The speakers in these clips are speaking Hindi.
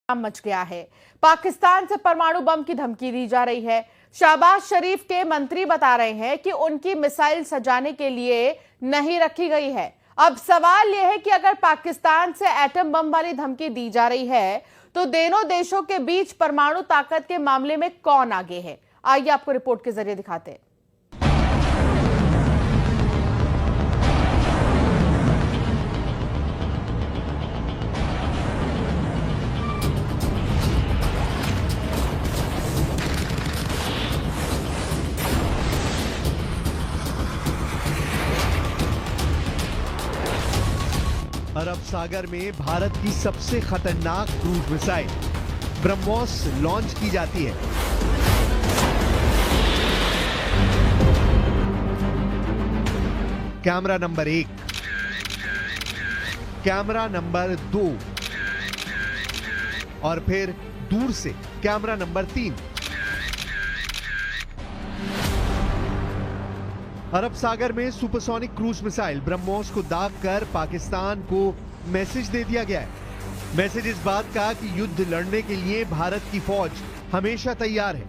मच गया है। पाकिस्तान से परमाणु बम की धमकी दी जा रही है। शहबाज शरीफ के मंत्री बता रहे हैं कि उनकी मिसाइल सजाने के लिए नहीं रखी गई है। अब सवाल यह है कि अगर पाकिस्तान से एटम बम वाली धमकी दी जा रही है तो दोनों देशों के बीच परमाणु ताकत के मामले में कौन आगे है? आइए आपको रिपोर्ट के जरिए दिखाते हैं। अरब सागर में भारत की सबसे खतरनाक क्रूज मिसाइल ब्रह्मोस लॉन्च की जाती है। कैमरा नंबर 1, कैमरा नंबर 2 और फिर दूर से कैमरा नंबर 3। अरब सागर में सुपरसोनिक क्रूज मिसाइल ब्रह्मोस को दाग कर पाकिस्तान को मैसेज दे दिया गया है। मैसेज इस बात का कि युद्ध लड़ने के लिए भारत की फौज हमेशा तैयार है।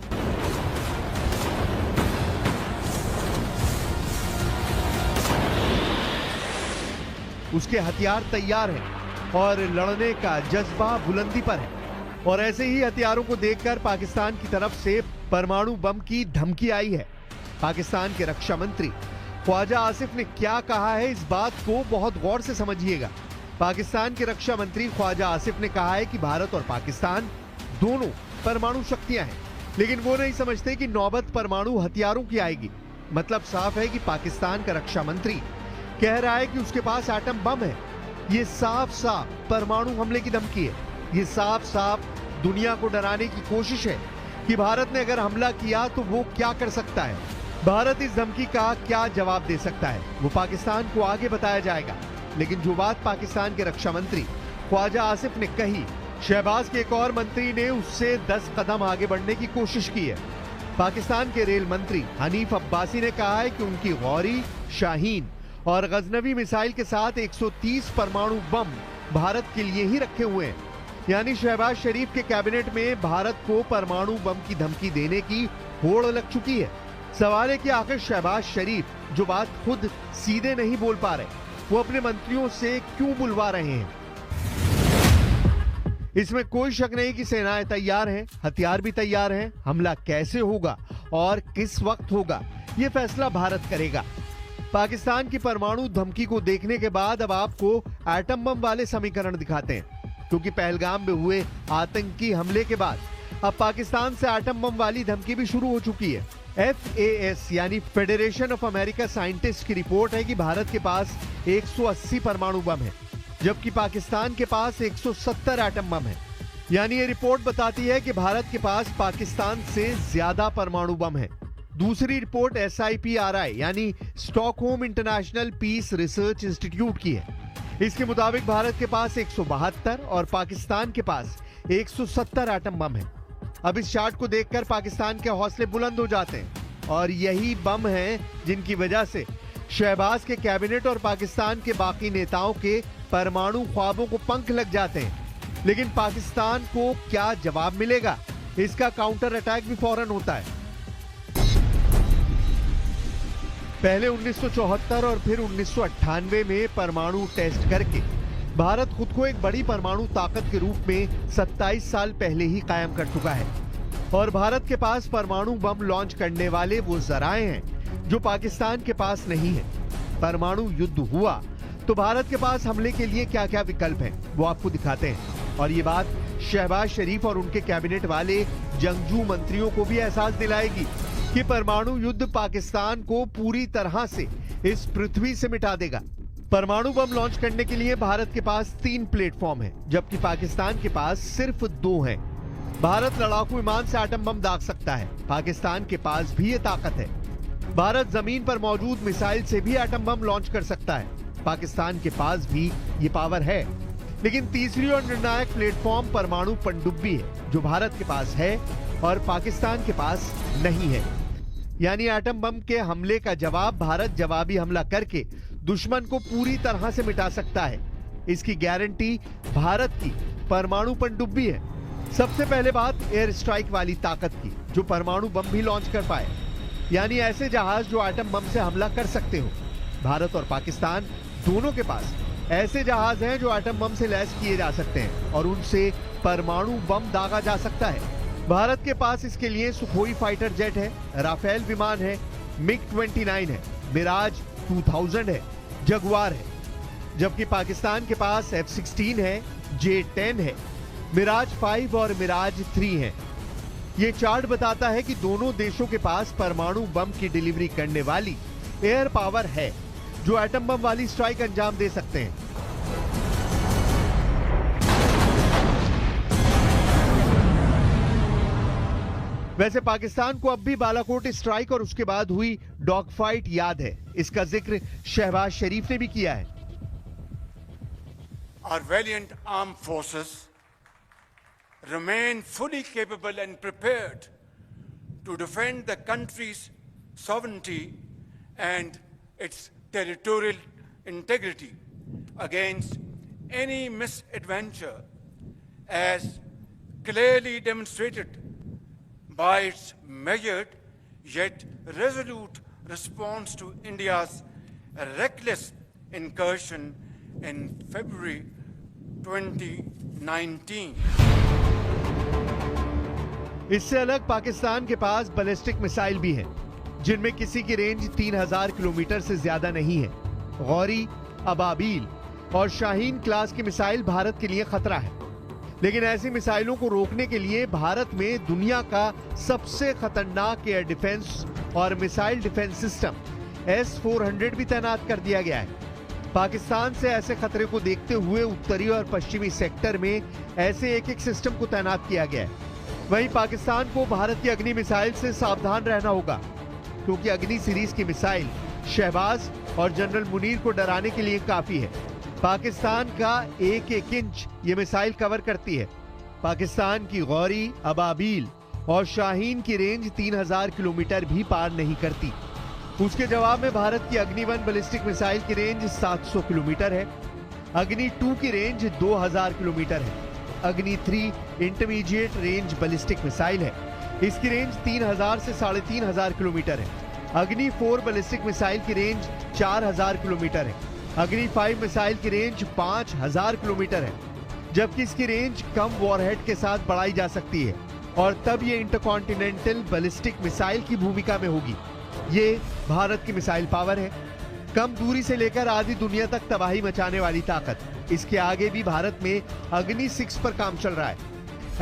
उसके हथियार तैयार हैं और लड़ने का जज्बा बुलंदी पर है। और ऐसे ही हथियारों को देखकर पाकिस्तान की तरफ से परमाणु बम की धमकी आई है। पाकिस्तान के रक्षा मंत्री ख्वाजा आसिफ ने क्या कहा है, इस बात को बहुत गौर से समझिएगा। पाकिस्तान के रक्षा मंत्री ख्वाजा आसिफ ने कहा है कि भारत और पाकिस्तान दोनों परमाणु शक्तियां हैं, लेकिन वो नहीं समझते कि नौबत परमाणु हथियारों की आएगी। मतलब साफ है कि पाकिस्तान का रक्षा मंत्री कह रहा है कि उसके पास एटम बम है। ये साफ साफ परमाणु हमले की धमकी है। ये साफ साफ दुनिया को डराने की कोशिश है कि भारत ने अगर हमला किया तो वो क्या कर सकता है, भारत इस धमकी का क्या जवाब दे सकता है, वो पाकिस्तान को आगे बताया जाएगा। लेकिन जो बात पाकिस्तान के रक्षा मंत्री ख्वाजा आसिफ ने कही, शहबाज के एक और मंत्री ने उससे 10 कदम आगे बढ़ने की कोशिश की है। पाकिस्तान के रेल मंत्री हनीफ अब्बासी ने कहा है कि उनकी गौरी, शाहीन और गजनवी मिसाइल के साथ 130 परमाणु बम भारत के लिए ही रखे हुए हैं। यानी शहबाज शरीफ के कैबिनेट में भारत को परमाणु बम की धमकी देने की होड़ लग चुकी है। सवाल है कि आखिर शहबाज शरीफ जो बात खुद सीधे नहीं बोल पा रहे, वो अपने मंत्रियों से क्यों बुलवा रहे हैं? इसमें कोई शक नहीं कि सेनाएं तैयार हैं, हथियार भी तैयार हैं। हमला कैसे होगा और किस वक्त होगा, ये फैसला भारत करेगा। पाकिस्तान की परमाणु धमकी को देखने के बाद अब आपको एटम बम वाले समीकरण दिखाते हैं, क्योंकि पहलगाम में हुए आतंकी हमले के बाद अब पाकिस्तान से एटम बम वाली धमकी भी शुरू हो चुकी है। FAS यानी फेडरेशन ऑफ अमेरिका साइंटिस्ट की रिपोर्ट है कि भारत के पास 180 परमाणु बम है, जबकि पाकिस्तान के पास 170 एटम बम है। यानी ये रिपोर्ट बताती है कि भारत के पास पाकिस्तान से ज्यादा परमाणु बम है। दूसरी रिपोर्ट SIPRI यानी Stockholm International Peace Research Institute की है। इसके मुताबिक भारत के पास 172 और पाकिस्तान के पास 170 एटम बम है। अब इस चार्ट को देखकर पाकिस्तान के हौसले बुलंद हो जाते हैं और यही बम हैं जिनकी वजह से शहबाज के कैबिनेट और पाकिस्तान के बाकी नेताओं के परमाणु ख्वाबों को पंख लग जाते हैं। लेकिन पाकिस्तान को क्या जवाब मिलेगा, इसका काउंटर अटैक भी फौरन होता है। पहले 1974 और फिर 1998 में परमाणु टेस्ट करके भारत खुद को एक बड़ी परमाणु ताकत के रूप में 27 साल पहले ही कायम कर चुका है। और भारत के पास परमाणु बम लॉन्च करने वाले वो जराए हैं जो पाकिस्तान के पास नहीं है। परमाणु युद्ध हुआ तो भारत के पास हमले के लिए क्या क्या विकल्प हैं, वो आपको दिखाते हैं। और ये बात शहबाज शरीफ और उनके कैबिनेट वाले जंगजू मंत्रियों को भी एहसास दिलाएगी कि परमाणु युद्ध पाकिस्तान को पूरी तरह से इस पृथ्वी से मिटा देगा। परमाणु बम लॉन्च करने के लिए भारत के पास 3 प्लेटफॉर्म हैं, जबकि पाकिस्तान के पास सिर्फ 2 हैं। भारत लड़ाकू विमान से एटम बम दाग सकता है, पाकिस्तान के पास भी ये ताकत है। भारत जमीन पर मौजूद मिसाइल से भी एटम बम लॉन्च कर सकता है, पाकिस्तान के पास भी ये पावर है। लेकिन तीसरी और निर्णायक प्लेटफॉर्म परमाणु पनडुब्बी है, जो भारत के पास है और पाकिस्तान के पास नहीं है। यानी एटम बम के हमले का जवाब भारत जवाबी हमला करके दुश्मन को पूरी तरह से मिटा सकता है। इसकी गारंटी भारत की परमाणु पनडुब्बी है। सबसे पहले बात एयर स्ट्राइक वाली ताकत की, जो परमाणु बम भी लॉन्च कर पाए, यानी ऐसे जहाज जो एटम बम से हमला कर सकते हो। भारत और पाकिस्तान दोनों के पास ऐसे जहाज हैं जो एटम बम से लैस किए जा सकते हैं और उनसे परमाणु बम दागा जा सकता है। भारत के पास इसके लिए सुखोई फाइटर जेट है, राफेल विमान है, मिग-29 है, मिराज 2000 है, जगुआर है। जबकि पाकिस्तान के पास F-16 है, J-10 है, मिराज 5 और मिराज 3 है। ये चार्ट बताता है कि दोनों देशों के पास परमाणु बम की डिलीवरी करने वाली एयर पावर है, जो एटम बम वाली स्ट्राइक अंजाम दे सकते हैं। वैसे पाकिस्तान को अब भी बालाकोट स्ट्राइक और उसके बाद हुई डॉग फाइट याद है। इसका जिक्र शहबाज शरीफ ने भी किया है। Our valiant armed forces remain fully capable and prepared to defend the country's sovereignty and its territorial integrity against any misadventure, as clearly demonstrated by its measured yet resolute response to India's reckless incursion in February 2019. इससे अलग पाकिस्तान के पास बैलिस्टिक मिसाइल भी है, जिनमें किसी की रेंज 3000 किलोमीटर से ज्यादा नहीं है। गौरी, अबाबील और शाहीन क्लास की मिसाइल भारत के लिए खतरा है, लेकिन ऐसी मिसाइलों को रोकने के लिए भारत में दुनिया का सबसे खतरनाक एयर डिफेंस और मिसाइल डिफेंस सिस्टम S-400 भी तैनात कर दिया गया है। पाकिस्तान से ऐसे खतरे को देखते हुए उत्तरी और पश्चिमी सेक्टर में ऐसे एक सिस्टम को तैनात किया गया है। वहीं पाकिस्तान को भारत की अग्नि मिसाइल से सावधान रहना होगा, क्योंकि अग्नि सीरीज की मिसाइल शहबाज और जनरल मुनीर को डराने के लिए काफी है। पाकिस्तान का एक इंच ये मिसाइल कवर करती है। पाकिस्तान की गौरी, अबाबील और शाहीन की रेंज 3000 किलोमीटर भी पार नहीं करती। उसके जवाब में भारत की अग्नि 1 बैलिस्टिक मिसाइल की रेंज 700 किलोमीटर है, अग्नि 2 की रेंज 2000 किलोमीटर है, अग्नि 3 इंटरमीडिएट रेंज बैलिस्टिक मिसाइल है, इसकी रेंज 3000 से 3500 किलोमीटर है, अग्नि 4 बैलिस्टिक मिसाइल की रेंज 4000 किलोमीटर है, अग्नि 5 मिसाइल की रेंज 5000 किलोमीटर है, जबकि इसकी रेंज कम वॉरहेड के साथ बढ़ाई जा सकती है और तब ये इंटरकॉन्टिनेंटल बैलिस्टिक मिसाइल की भूमिका में होगी। ये भारत की मिसाइल पावर है, कम दूरी से लेकर आधी दुनिया तक तबाही मचाने वाली ताकत। इसके आगे भी भारत में अग्नि 6 पर काम चल रहा है।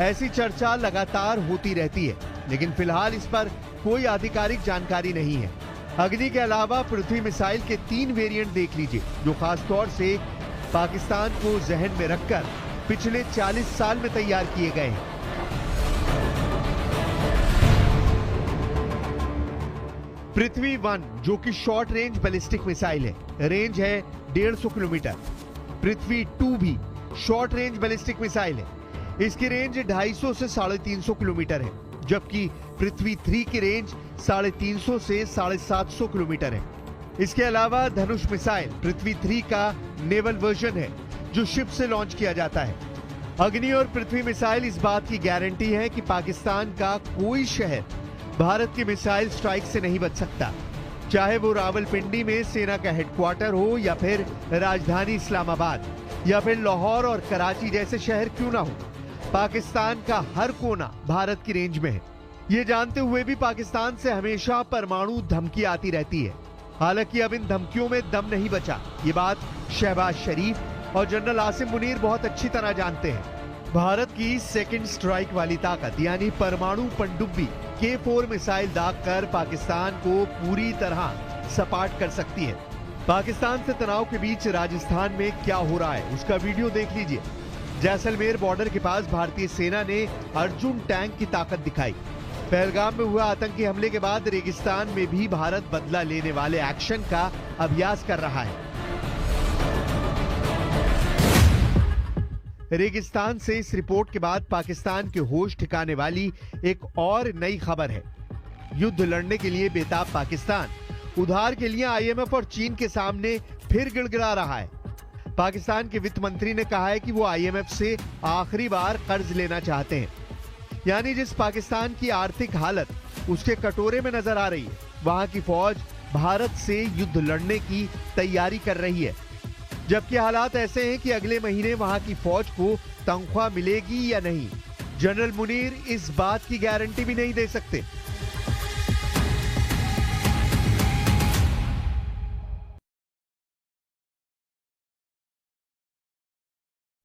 ऐसी चर्चा लगातार होती रहती है, लेकिन फिलहाल इस पर कोई आधिकारिक जानकारी नहीं है। अग्नि के अलावा पृथ्वी मिसाइल के 3 वेरिएंट देख लीजिए, जो खासतौर से पाकिस्तान को जहन में रखकर पिछले 40 साल में तैयार किए गए हैं। पृथ्वी 1 जो कि शॉर्ट रेंज बैलिस्टिक मिसाइल है, रेंज है 150 किलोमीटर। पृथ्वी 2 भी शॉर्ट रेंज बैलिस्टिक मिसाइल है, इसकी रेंज 250 से 350 किलोमीटर है, जबकि पृथ्वी 3 की रेंज 350 से 750 किलोमीटर है। इसके अलावा धनुष मिसाइल पृथ्वी 3 का नेवल वर्जन है, जो शिप से लॉन्च किया जाता है। अग्नि और पृथ्वी मिसाइल इस बात की गारंटी है कि पाकिस्तान का कोई शहर भारत की मिसाइल स्ट्राइक से नहीं बच सकता, चाहे वो रावलपिंडी में सेना का हेडक्वार्टर हो, या फिर राजधानी इस्लामाबाद, या फिर लाहौर और कराची जैसे शहर क्यों ना हो। पाकिस्तान का हर कोना भारत की रेंज में है। ये जानते हुए भी पाकिस्तान से हमेशा परमाणु धमकी आती रहती है। हालांकि अब इन धमकियों में दम नहीं बचा, ये बात शहबाज शरीफ और जनरल आसिम मुनीर बहुत अच्छी तरह जानते हैं। भारत की सेकंड स्ट्राइक वाली ताकत यानी परमाणु पनडुब्बी K4 मिसाइल दागकर पाकिस्तान को पूरी तरह सपाट कर सकती है। पाकिस्तान से तनाव के बीच राजस्थान में क्या हो रहा है, उसका वीडियो देख लीजिए। जैसलमेर बॉर्डर के पास भारतीय सेना ने अर्जुन टैंक की ताकत दिखाई। पहलगाम में हुआ आतंकी हमले के बाद रेगिस्तान में भी भारत बदला लेने वाले एक्शन का अभ्यास कर रहा है। रेगिस्तान से इस रिपोर्ट के बाद पाकिस्तान के होश ठिकाने वाली एक और नई खबर है। युद्ध लड़ने के लिए बेताब पाकिस्तान उधार के लिए IMF और चीन के सामने फिर गिड़गिड़ा रहा है। पाकिस्तान के वित्त मंत्री ने कहा है कि वो आईएमएफ से आखिरी बार कर्ज लेना चाहते हैं। यानी जिस पाकिस्तान की आर्थिक हालत उसके कटोरे में नजर आ रही है, वहां की फौज भारत से युद्ध लड़ने की तैयारी कर रही है। जबकि हालात ऐसे हैं कि अगले महीने वहां की फौज को तनख्वाह मिलेगी या नहीं, जनरल मुनीर इस बात की गारंटी भी नहीं दे सकते।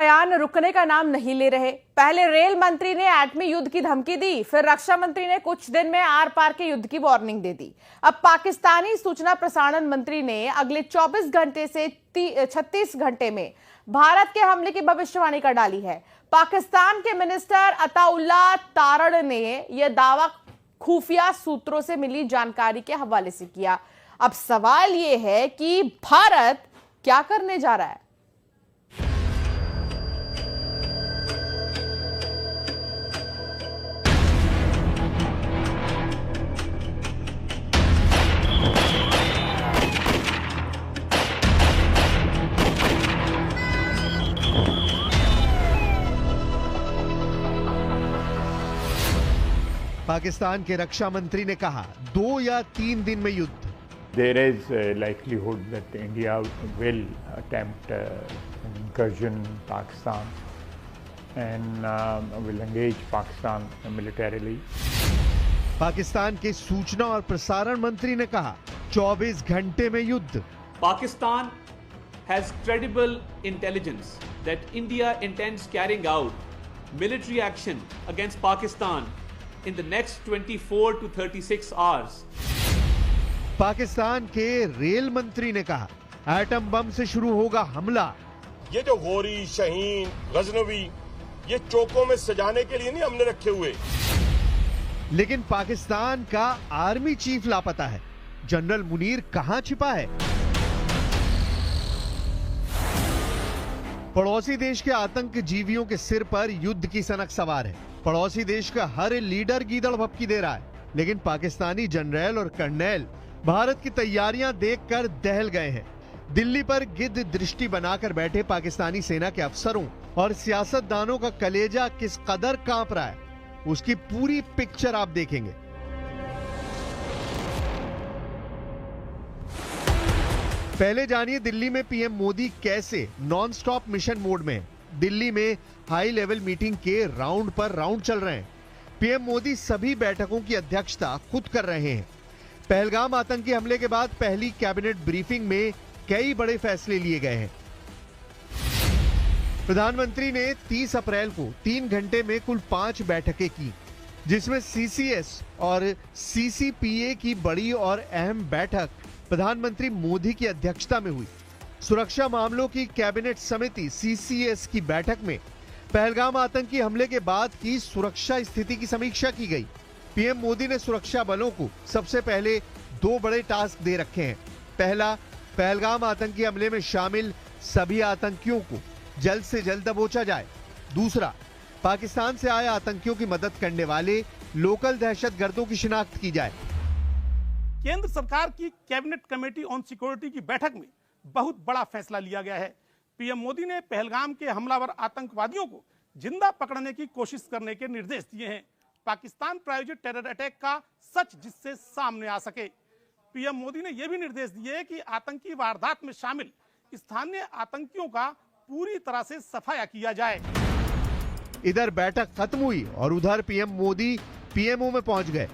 बयान रुकने का नाम नहीं ले रहे। पहले रेल मंत्री ने एटमी युद्ध की धमकी दी, फिर रक्षा मंत्री ने कुछ दिन में आर पार के युद्ध की वार्निंग दे दी। अब पाकिस्तानी सूचना प्रसारण मंत्री ने अगले 24 घंटे से 36 घंटे में भारत के हमले की भविष्यवाणी कर डाली है। पाकिस्तान के मिनिस्टर अताउल्लाह तारड़ ने यह दावा खुफिया सूत्रों से मिली जानकारी के हवाले से किया। अब सवाल यह है कि भारत क्या करने जा रहा है। पाकिस्तान के रक्षा मंत्री ने कहा 2 या 3 दिन में युद्ध। There is a likelihood that India will attempt an incursion in Pakistan and will engage Pakistan militarily. Pakistan के सूचना और प्रसारण मंत्री ने कहा 24 घंटे में युद्ध। Pakistan has credible intelligence that India intends carrying out military action against Pakistan in the next 24 to 36 hours. Pakistan के रेल मंत्री ने कहा एटम बम से शुरू होगा हमला। ये जो गोरी, शहीन, गजनवी, ये चौकों में सजाने के लिए नहीं हमने रखे हुए। लेकिन पाकिस्तान का आर्मी चीफ लापता है। जनरल मुनीर कहां छिपा है? पड़ोसी देश के आतंकजीवियों के सिर पर युद्ध की सनक सवार है। पड़ोसी देश का हर लीडर गीदड़ भपकी दे रहा है, लेकिन पाकिस्तानी जनरल और कर्नल भारत की तैयारियां देखकर दहल गए हैं। दिल्ली पर गिद्ध दृष्टि बनाकर बैठे पाकिस्तानी सेना के अफसरों और सियासतदानों का कलेजा किस कदर कांप रहा है, उसकी पूरी पिक्चर आप देखेंगे। पहले जानिए दिल्ली में पीएम मोदी कैसे नॉन स्टॉप मिशन मोड में हैं। दिल्ली में हाई लेवल मीटिंग के राउंड पर राउंड चल रहे हैं। पीएम मोदी सभी बैठकों की अध्यक्षता खुद कर रहे हैं। पहलगाम आतंकी हमले के बाद पहली कैबिनेट ब्रीफिंग में कई बड़े फैसले लिए गए हैं। प्रधानमंत्री ने 30 अप्रैल को 3 घंटे में कुल 5 बैठकें की, जिसमें सीसीएस और सीसीपीए की बड़ी और अहम बैठक प्रधानमंत्री मोदी की अध्यक्षता में हुई। सुरक्षा मामलों की कैबिनेट समिति सीसीएस की बैठक में पहलगाम आतंकी हमले के बाद की सुरक्षा स्थिति की समीक्षा की गई। पीएम मोदी ने सुरक्षा बलों को सबसे पहले 2 बड़े टास्क दे रखे हैं। पहला, पहलगाम आतंकी हमले में शामिल सभी आतंकियों को जल्द से जल्द दबोचा जाए। दूसरा, पाकिस्तान से आए आतंकियों की मदद करने वाले लोकल दहशतगर्दों की शिनाख्त की जाए। केंद्र सरकार की कैबिनेट कमेटी ऑन सिक्योरिटी की बैठक में बहुत बड़ा फैसला लिया गया है। पीएम मोदी ने पहलगाम के हमलावर आतंकवादियों को जिंदा पकड़ने की कोशिश करने के निर्देश दिए हैं। पाकिस्तान प्रायोजित टेरर अटैक का सच जिससे सामने आ सके। पीएम मोदी ने यह भी निर्देश दिए कि आतंकी वारदात में शामिल स्थानीय आतंकियों का पूरी तरह से सफाया किया जाए। इधर बैठक खत्म हुई और उधर पीएम मोदी पीएमओ में पहुंच गए।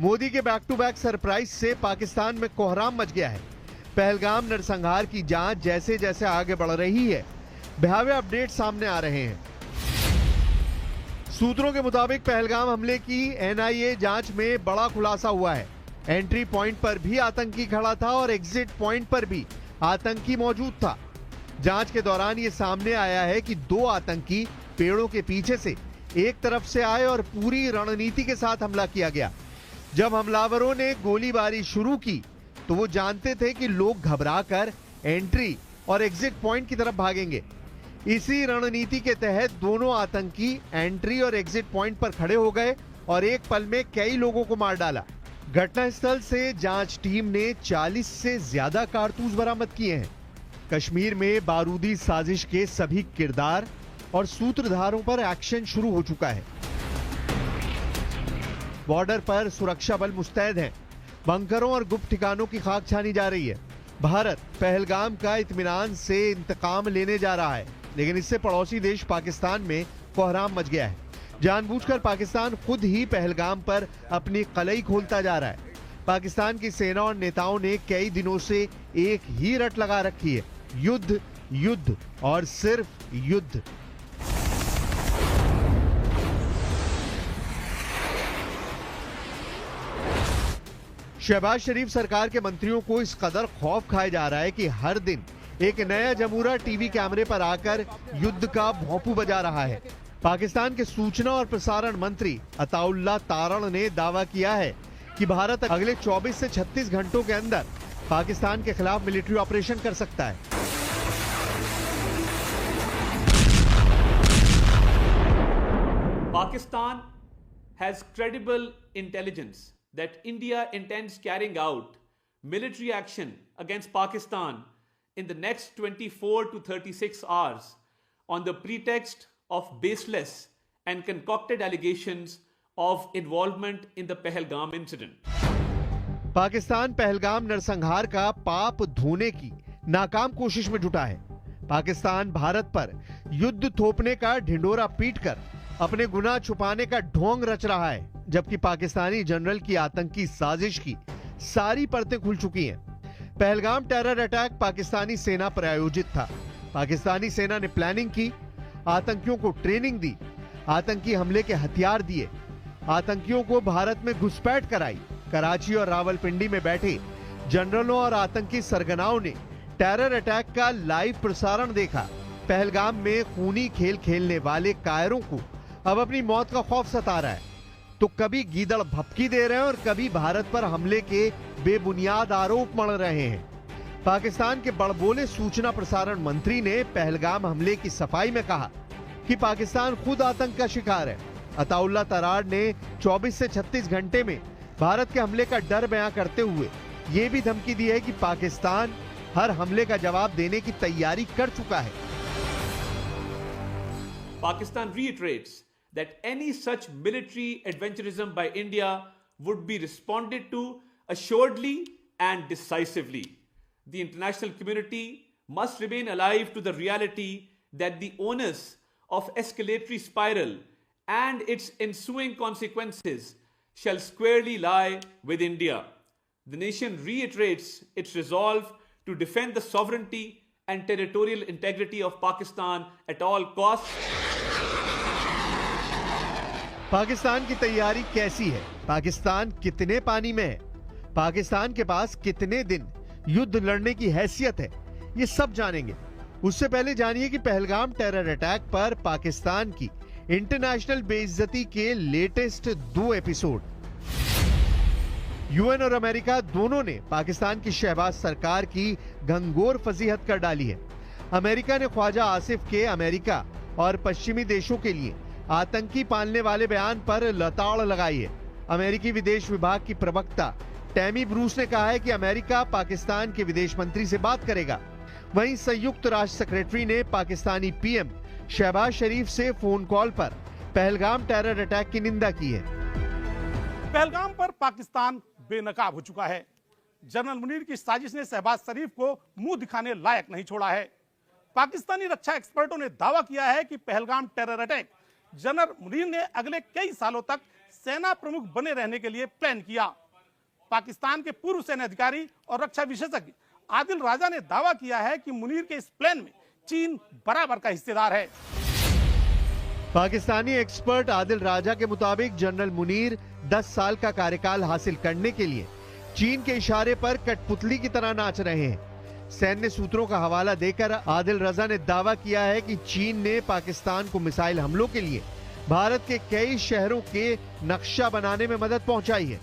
मोदी के बैक टू बैक सरप्राइज से पाकिस्तान में कोहराम मच गया है। पहलगाम नरसंहार की जांच जैसे जैसे आगे बढ़ रही है, भयावह अपडेट सामने आ रहे हैं। सूत्रों के मुताबिक पहलगाम हमले की एनआईए जांच में बड़ा खुलासा हुआ है। एंट्री पॉइंट पर भी आतंकी खड़ा था और एग्जिट पॉइंट पर भी आतंकी मौजूद था। जांच के दौरान यह सामने आया है कि 2 आतंकी पेड़ों के पीछे से एक तरफ से आए और पूरी रणनीति के साथ हमला किया गया। जब हमलावरों ने गोलीबारी शुरू की तो वो जानते थे कि लोग घबराकर एंट्री और एग्जिट पॉइंट की तरफ भागेंगे। इसी रणनीति के तहत दोनों आतंकी एंट्री और एग्जिट पॉइंट पर खड़े हो गए और एक पल में कई लोगों को मार डाला। घटनास्थल से जांच टीम ने 40 से ज्यादा कारतूस बरामद किए हैं। कश्मीर में बारूदी साजिश के सभी किरदार और सूत्रधारों पर एक्शन शुरू हो चुका है। बॉर्डर पर सुरक्षा बल मुस्तैद हैं। बंकरों और गुप्त ठिकानों की खाक छानी जा रही है। भारत पहलगाम का इत्मीनान से इंतकाम लेने जा रहा है, लेकिन इससे पड़ोसी देश पाकिस्तान में कोहराम मच गया है। जानबूझकर पाकिस्तान खुद ही पहलगाम पर अपनी कलई खोलता जा रहा है। पाकिस्तान की सेना और नेताओं ने कई दिनों से एक ही रट लगा रखी है, युद्ध, युद्ध और सिर्फ युद्ध। शहबाज शरीफ सरकार के मंत्रियों को इस कदर खौफ खाया जा रहा है कि हर दिन एक नया जमूरा टीवी कैमरे पर आकर युद्ध का भोंपू बजा रहा है। पाकिस्तान के सूचना और प्रसारण मंत्री अताउल्लाह तारण ने दावा किया है कि भारत अगले 24 से 36 घंटों के अंदर पाकिस्तान के खिलाफ मिलिट्री ऑपरेशन कर सकता है। Pakistan has credible intelligence that India intends carrying out military action against Pakistan in the next 24 to 36 hours on the pretext of baseless and concocted allegations of involvement in the Pahalgam incident. Pakistan Pahalgam नरसंहार का पाप धोने की नाकाम कोशिश में जुटा है। पाकिस्तान भारत पर युद्ध थोपने का ढिंडोरा पीटकर अपने गुनाह छुपाने का ढोंग रच रहा है, जबकि पाकिस्तानी जनरल की आतंकी साजिश की सारी परतें खुल चुकी हैं। पहलगाम टेरर अटैक पाकिस्तानी सेना पर आयोजित था। पाकिस्तानी सेना ने प्लानिंग की, आतंकियों को ट्रेनिंग दी, आतंकी हमले के हथियार दिए, आतंकियों को भारत में घुसपैठ कराई। कराची और रावलपिंडी में बैठे जनरलों और आतंकी सरगनाओं ने टेरर अटैक का लाइव प्रसारण देखा। पहलगाम में खूनी खेल खेलने वाले कायरों को अब अपनी मौत का खौफ सता रहा है। तो कभी गीदड़ भपकी दे रहे हैं और कभी भारत पर हमले के बेबुनियाद आरोप मढ़ रहे हैं। पाकिस्तान के बड़बोले सूचना प्रसारण मंत्री ने पहलगाम हमले की सफाई में कहा कि पाकिस्तान खुद आतंक का शिकार है। अताउल्लाह तरार ने 24 से 36 घंटे में भारत के हमले का डर बयां करते हुए यह भी धमकी दी है कि पाकिस्तान हर हमले का जवाब देने की तैयारी कर चुका है। Pakistan reiterates that any such military adventurism by India would be responded to assuredly and decisively. The international community must remain alive to the reality that the onus of escalatory spiral and its ensuing consequences shall squarely lie with India. The nation reiterates its resolve to defend the sovereignty and territorial integrity of Pakistan at all costs. Pakistan की तैयारी कैसी है? पाकिस्तान कितने पानी में है? पाकिस्तान के पास कितने दिन युद्ध लड़ने की हैसियत है? ये सब जानेंगे। उससे पहले जानिए कि पहलगाम टेरर अटैक पर पाकिस्तान की इंटरनेशनल बेइज्जती के लेटेस्ट 2 एपिसोड। यूएन और अमेरिका दोनों ने पाकिस्तान की शहबाज सरकार की घंघोर फजीहत कर डाली है। अमेरिका ने ख्वाजा आसिफ के अमेरिका और पश्चिमी देशों के लिए आतंकी पालने वाले बयान पर लताड़ लगाई है। अमेरिकी विदेश विभाग की प्रवक्ता टैमी ब्रूस ने कहा है कि अमेरिका पाकिस्तान के विदेश मंत्री से बात करेगा। वहीं संयुक्त राष्ट्र सेक्रेटरी ने पाकिस्तानी पीएम शहबाज शरीफ से फोन कॉल पर पहलगाम टेरर अटैक की निंदा की है। पहलगाम पर पाकिस्तान बेनकाब हो चुका है। जनरल मुनीर की साजिश ने शहबाज शरीफ को मुंह दिखाने लायक नहीं छोड़ा है। पाकिस्तानी रक्षा एक्सपर्टों ने दावा किया है कि Pahalgam terror attack general Munir ने अगले कई सालों तक सेना प्रमुख बने रहने के लिए प्लान किया। पाकिस्तान के पूर्व सेना अधिकारी और रक्षा विशेषज्ञ आदिल राजा ने दावा किया है कि मुनीर के इस प्लान में चीन बराबर का हिस्सेदार है। पाकिस्तानी एक्सपर्ट आदिल राजा के मुताबिक जनरल मुनीर 10 साल का कार्यकाल हासिल करने के लिए चीन के इशारे पर कठपुतली की तरह नाच रहे हैं। सैन्य सूत्रों का हवाला देकर आदिल रजा ने दावा किया है कि चीन ने पाकिस्तान को मिसाइल हमलों के लिए भारत के कई शहरों के नक्शा बनाने में मदद पहुंचाई है।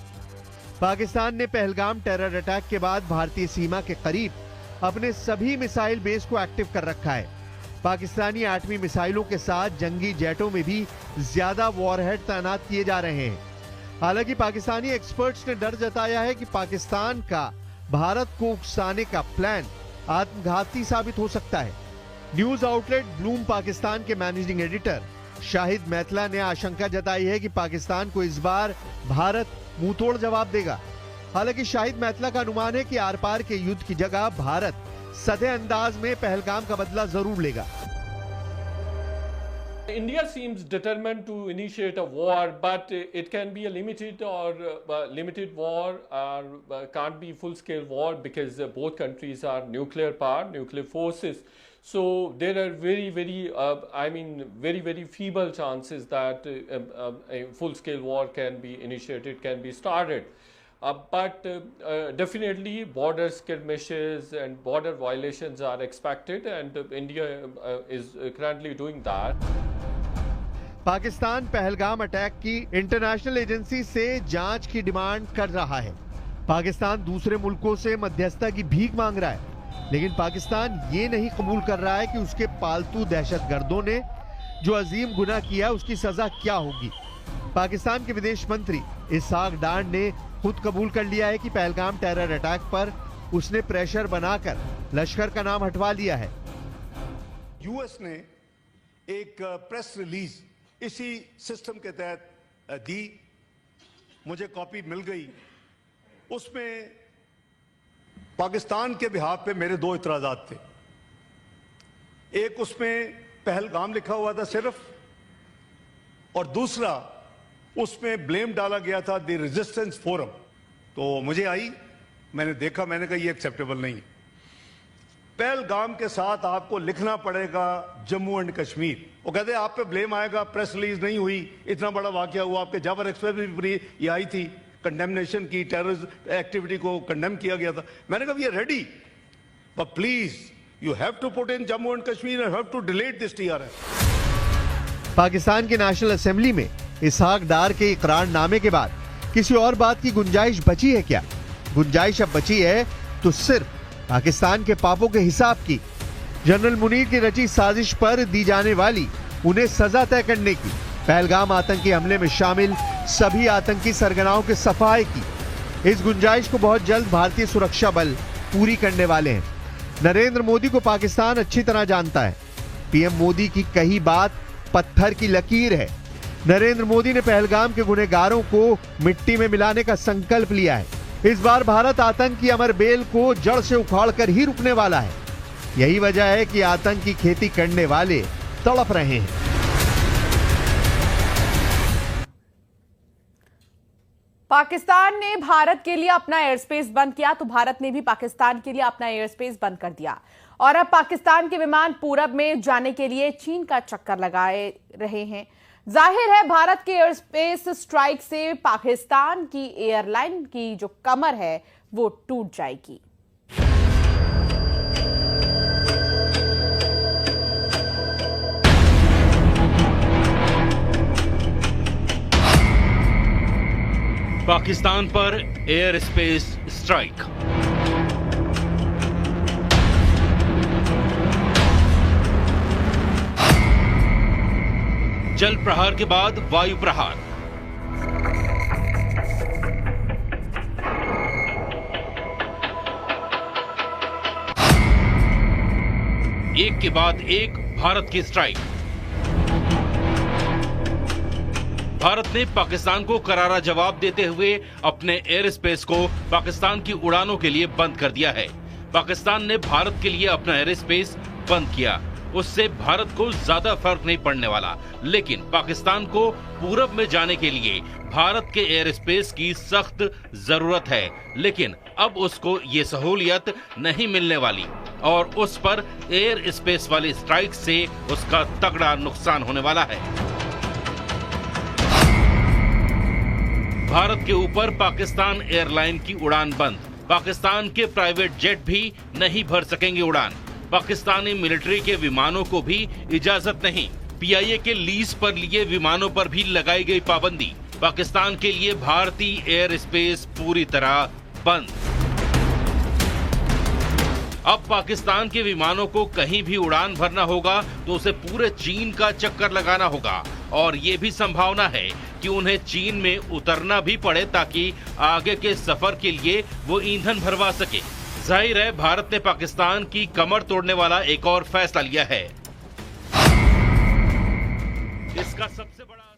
पाकिस्तान ने पहलगाम टेरर अटैक के बाद भारतीय सीमा के करीब अपने सभी मिसाइल बेस को एक्टिव कर रखा है। पाकिस्तानी एटमी मिसाइलों के साथ जंगी जेटों में भी ज्यादा वॉरहेड तैनात किए जा रहे हैं। हालांकि पाकिस्तानी एक्सपर्ट्स ने डर जताया है कि पाकिस्तान का भारत को उकसाने का प्लान आत्मघाती साबित हो सकता है। न्यूज आउटलेट ब्लूम पाकिस्तान के मैनेजिंग एडिटर शाहिद मैतला ने आशंका जताई है कि पाकिस्तान को इस बार भारत मुंहतोड़ जवाब देगा। हालांकि शाहिद मैतला का अनुमान है कि आर पार के युद्ध की जगह भारत सधे अंदाज में पहलगाम का बदला जरूर लेगा। India seems determined to initiate a war, but it can be a limited war, or can't be full-scale war because both countries are nuclear power, nuclear forces. So there are very feeble chances that a full-scale war can be initiated, can be started. But definitely border skirmishes and border violations are expected, and India is currently doing that. Pakistan Pahalgam attack की इंटरनेशनल एजेंसी से जांच की डिमांड कर रहा है। पाकिस्तान दूसरे मुल्कों से मध्यस्थता की भीख मांग रहा है, लेकिन पाकिस्तान ये नहीं कबूल कर रहा है कि उसके पालतू दहशतगर्दों ने जो अजीम गुनाह किया उसकी सजा क्या होगी। पाकिस्तान के विदेश मंत्री इसहाक डार ने खुद कबूल कर लिया है कि पहलगाम टेरर अटैक पर उसने प्रेशर बनाकर लश्कर का नाम हटवा लिया है। यूएस ने एक प्रेस रिलीज इसी सिस्टम के तहत दी, मुझे कॉपी मिल गई। उसमें पाकिस्तान के बिहाफ पे मेरे दो इतराजात थे। एक उसमें पहलगाम लिखा हुआ था सिर्फ, और दूसरा उसमें ब्लेम डाला गया था द रेजिस्टेंस फोरम। तो मुझे आई, मैंने देखा, मैंने कहा ये एक्सेप्टेबल नहीं है। पहलगाम के साथ आपको लिखना पड़ेगा जम्मू एंड कश्मीर। वो कहते हैं आप पे ब्लेम आएगा, प्रेस रिलीज नहीं हुई, इतना बड़ा वाकया हुआ, आपके जावर एक्सप्रेस भी ये आई थी, कंडेमनेशन की, टेररिस्ट एक्टिविटी को कंडेम किया गया था। मैंने कहा we are ready, but please you have to put in Jammu and Kashmir and have to delete this TRF। Pakistan की नेशनल असेंबली में इसहाक डार के इकरारनामे के बाद किसी और बात की गुंजाइश बची है क्या? गुंजाइश अब बची है तो सिर्फ पाकिस्तान के पापों के हिसाब की। जनरल मुनीर की रची साजिश पर दी जाने वाली उन्हें सजा तय करने की, पहलगाम आतंकी हमले में शामिल सभी आतंकी सरगनाओं के सफाए की। इस गुंजाइश को बहुत जल्द भारतीय सुरक्षा बल पूरी करने वाले हैं। नरेंद्र मोदी को पाकिस्तान अच्छी तरह जानता है। पीएम मोदी की कही बात पत्थर की लकीर है। नरेंद्र मोदी ने पहलगाम के गुनहगारों को मिट्टी में मिलाने का संकल्प लिया है। इस बार भारत आतंक की अमर बेल को जड़ से उखाड़कर ही रुकने वाला है। यही वजह है कि आतंक की खेती करने वाले तड़प रहे हैं। पाकिस्तान ने भारत के लिए अपना एयर स्पेस बंद किया तो भारत ने भी पाकिस्तान के लिए अपना एयर स्पेस बंद कर दिया, और अब पाकिस्तान के विमान पूरब में जाने के लिए चीन का चक्कर लगाए रहे हैं। जाहिर है भारत के एयर स्पेस स्ट्राइक से पाकिस्तान की एयरलाइन की जो कमर है वो टूट जाएगी। पाकिस्तान पर एयर स्पेस स्ट्राइक। जल प्रहार के बाद वायु प्रहार। एक के बाद एक भारत की स्ट्राइक। भारत ने पाकिस्तान को करारा जवाब देते हुए अपने एयर स्पेस को पाकिस्तान की उड़ानों के लिए बंद कर दिया है। पाकिस्तान ने भारत के लिए अपना एयर स्पेस बंद किया, उससे भारत को ज्यादा फर्क नहीं पड़ने वाला, लेकिन पाकिस्तान को पूरब में जाने के लिए भारत के एयर स्पेस की सख्त जरूरत है। लेकिन अब उसको ये सहूलियत नहीं मिलने वाली और उस पर एयर स्पेस वाली स्ट्राइक से उसका तगड़ा नुकसान होने वाला है। भारत के ऊपर पाकिस्तान एयरलाइन की उड़ान बंद। पाकिस्तान के प्राइवेट जेट भी नहीं भर सकेंगे उड़ान। पाकिस्तानी मिलिट्री के विमानों को भी इजाजत नहीं। पीआईए के लीज पर लिए विमानों पर भी लगाई गई पाबंदी। पाकिस्तान के लिए भारतीय एयर स्पेस पूरी तरह बंद। अब पाकिस्तान के विमानों को कहीं भी उड़ान भरना होगा तो उसे पूरे चीन का चक्कर लगाना होगा, और ये भी संभावना है कि उन्हें चीन में उतरना भी पड़े ताकि आगे के सफर के लिए वो ईंधन भरवा सके। जाहिर है भारत ने पाकिस्तान की कमर तोड़ने वाला एक और फैसला लिया है। इसका सबसे बड़ा